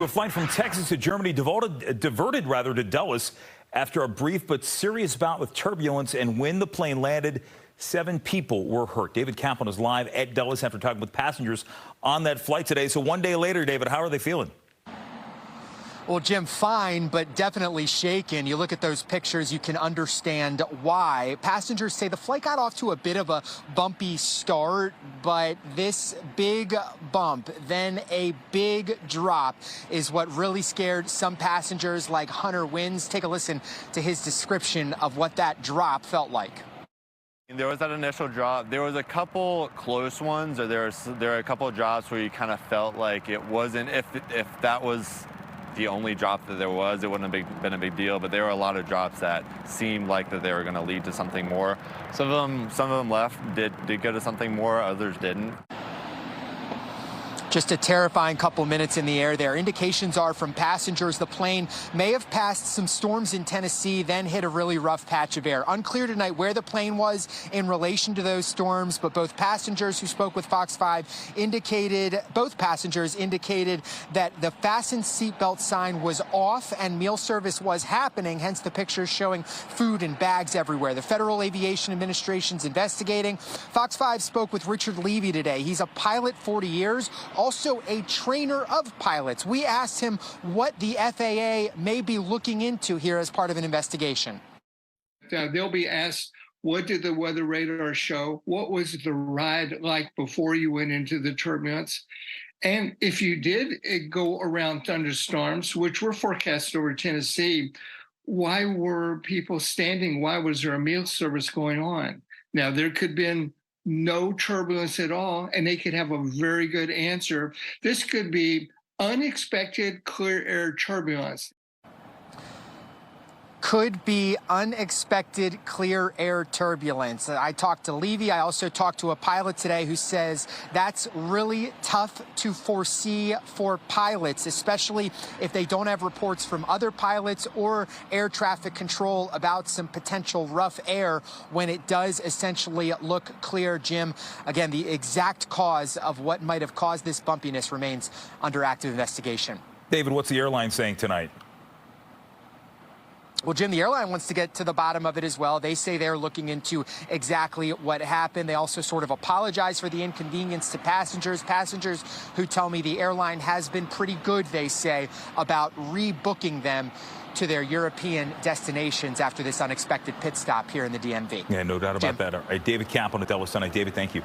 A flight from Texas to Germany diverted to Dulles after a brief but serious bout with turbulence, and when the plane landed, 7 people were hurt. David Kaplan is live at Dulles after talking with passengers on that flight today. So one day later, David, how are they feeling? Well, Jim, fine, but definitely shaken. You look at those pictures, you can understand why. Passengers say the flight got off to a bit of a bumpy start, but this big bump, then a big drop, is what really scared some passengers like Hunter Wins. Take a listen to his description of what that drop felt like. There was that initial drop. There was a couple close ones, or there are a couple of drops where you kind of felt like it wasn't, if that was the only drop that there was, it wouldn't have been a big deal, but there were a lot of drops that seemed like that they were going to lead to something more. Some of them left did go to something more, others didn't. Just a terrifying couple minutes in the air there. Indications are from passengers the plane may have passed some storms in Tennessee, then hit a really rough patch of air. Unclear tonight where the plane was in relation to those storms, but both passengers who spoke with Fox 5 indicated that the fasten seatbelt sign was off and meal service was happening, hence the pictures showing food and bags everywhere. The Federal Aviation Administration's investigating. Fox 5 spoke with Richard Levy today. He's a pilot, 40 years. Also a trainer of pilots. We asked him what the FAA may be looking into here as part of an investigation. They'll be asked, what did the weather radar show? What was the ride like before you went into the turbulence? And if you did go around thunderstorms, which were forecast over Tennessee, why were people standing? Why was there a meal service going on? Now, there could have been no turbulence at all, and they could have a very good answer. This could be unexpected clear air turbulence. Could be unexpected clear air turbulence. I talked to Levy. I also talked to a pilot today who says that's really tough to foresee for pilots, especially if they don't have reports from other pilots or air traffic control about some potential rough air when it does essentially look clear. Jim, again, the exact cause of what might have caused this bumpiness remains under active investigation. David, what's the airline saying tonight? Well, Jim, the airline wants to get to the bottom of it as well. They say they're looking into exactly what happened. They also sort of apologize for the inconvenience to passengers. Passengers who tell me the airline has been pretty good, they say, about rebooking them to their European destinations after this unexpected pit stop here in the DMV. Yeah, no doubt about that. All right, David Kaplan at Dulles tonight. David, thank you.